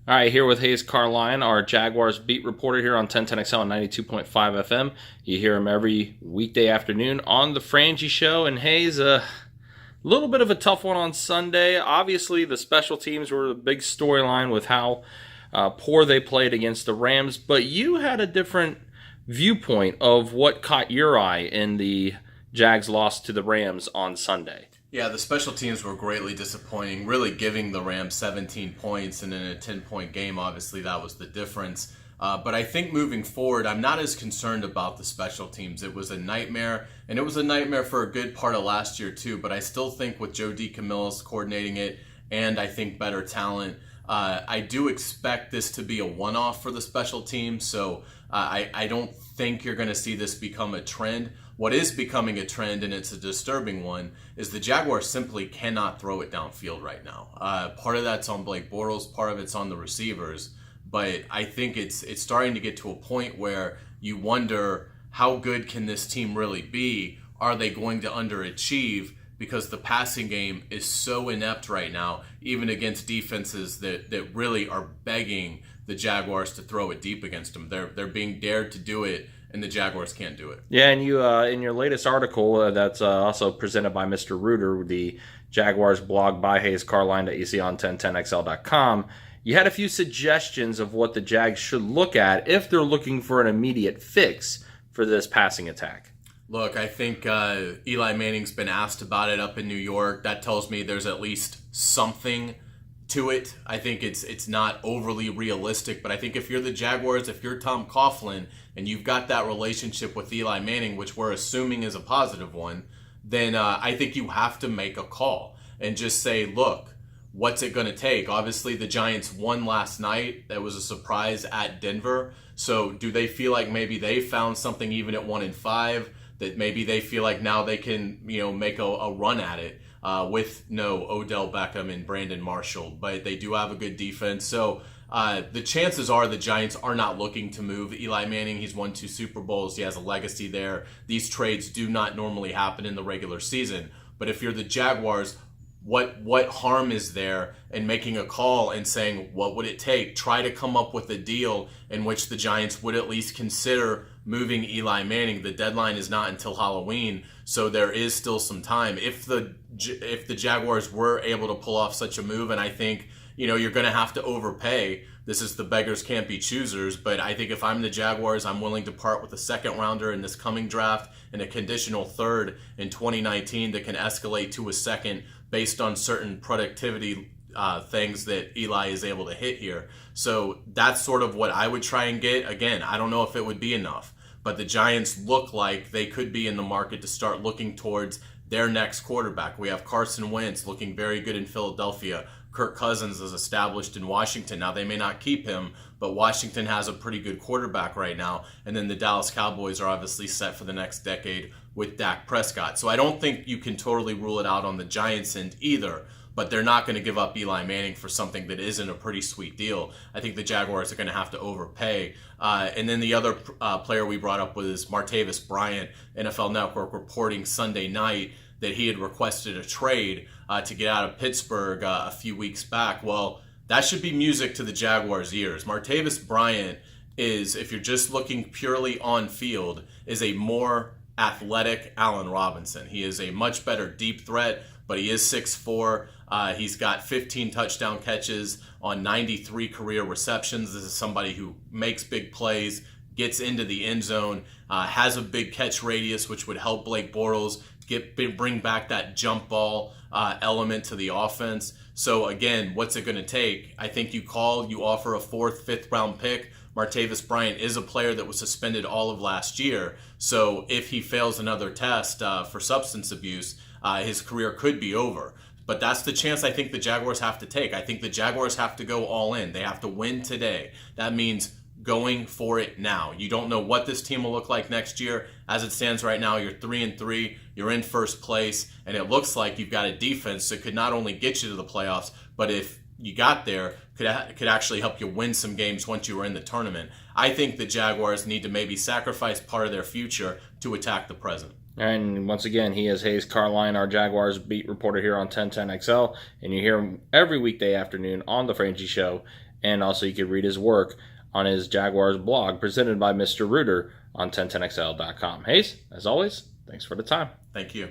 All right, here with Hayes Carlyon, our Jaguars beat reporter here on 1010XL and 92.5 FM. You hear him every weekday afternoon on the Frangie Show. And Hayes, a little bit of a tough one on Sunday. Obviously, the special teams were the big storyline with how poor they played against the Rams. But you had a different viewpoint of what caught your eye in the Jags loss to the Rams on Sunday. Yeah, the special teams were greatly disappointing, really giving the Rams 17 points, and in a 10-point game, obviously that was the difference. But I think moving forward, I'm not as concerned about the special teams. It was a nightmare, and it was a nightmare for a good part of last year too, but I still think with Joe DeCamillis coordinating it, and I think better talent, I do expect this to be a one-off for the special teams, so I don't think you're going to see this become a trend. What is becoming a trend, and it's a disturbing one, is the Jaguars simply cannot throw it downfield right now. Part of that's on Blake Bortles, part of it's on the receivers, but I think it's starting to get to a point where you wonder, how good can this team really be? Are they going to underachieve? Because the passing game is so inept right now, even against defenses that really are begging the Jaguars to throw it deep against them. They're being dared to do it, and the Jaguars can't do it. Yeah, and you in your latest article that's also presented by Mr. Reuter, the Jaguars blog by Hayes Carlyon that you see on 1010XL.com, you had a few suggestions of what the Jags should look at if they're looking for an immediate fix for this passing attack. Look, I think Eli Manning's been asked about it up in New York. That tells me there's at least something to it. I think it's not overly realistic, but I think if you're the Jaguars, if you're Tom Coughlin, and you've got that relationship with Eli Manning, which we're assuming is a positive one, then I think you have to make a call and just say, look, what's it going to take? Obviously, the Giants won last night. That was a surprise at Denver. So do they feel like maybe they found something even at 1-5, that maybe they feel like now they can, make a run at it with no Odell Beckham and Brandon Marshall, but they do have a good defense. So the chances are the Giants are not looking to move Eli Manning. He's won 2 Super Bowls. He has a legacy there. These trades do not normally happen in the regular season. But if you're the Jaguars, what harm is there in making a call and saying, what would it take? Try to come up with a deal in which the Giants would at least consider moving Eli Manning. The deadline is not until Halloween, so there is still some time. If the Jaguars were able to pull off such a move, and I think you're going to have to overpay. This is the beggars can't be choosers, but I think if I'm the Jaguars, I'm willing to part with a second rounder in this coming draft and a conditional third in 2019 that can escalate to a second based on certain productivity things that Eli is able to hit here. So that's sort of what I would try and get. Again, I don't know if it would be enough, but the Giants look like they could be in the market to start looking towards their next quarterback. We have Carson Wentz looking very good in Philadelphia. Kirk Cousins is established in Washington. Now, they may not keep him, but Washington has a pretty good quarterback right now. And then the Dallas Cowboys are obviously set for the next decade with Dak Prescott. So I don't think you can totally rule it out on the Giants' end either, but they're not going to give up Eli Manning for something that isn't a pretty sweet deal. I think the Jaguars are going to have to overpay. And then the other player we brought up was Martavis Bryant. NFL Network reporting Sunday night that he had requested a trade to get out of Pittsburgh a few weeks back. Well, that should be music to the Jaguars' ears. Martavis Bryant is, if you're just looking purely on field, is a more athletic Allen Robinson. He is a much better deep threat, but he is 6'4". He's got 15 touchdown catches on 93 career receptions. This is somebody who makes big plays, gets into the end zone, has a big catch radius, which would help Blake Bortles bring back that jump ball element to the offense. So again, what's it going to take? I think you offer a 4th, 5th round pick. Martavis Bryant is a player that was suspended all of last year. So if he fails another test for substance abuse, his career could be over. But that's the chance I think the Jaguars have to take. I think the Jaguars have to go all in. They have to win today. That means going for it now. You don't know what this team will look like next year. As it stands right now, you're 3-3, you're in first place, and it looks like you've got a defense that could not only get you to the playoffs, but if you got there, could actually help you win some games once you were in the tournament. I think the Jaguars need to maybe sacrifice part of their future to attack the present. And once again, he is Hayes Carlyon, our Jaguars beat reporter here on 1010XL, and you hear him every weekday afternoon on the Frangie Show And also you can read his work on his Jaguars blog presented by Mr. Rooter on 1010XL.com. Hayes, as always, thanks for the time. Thank you.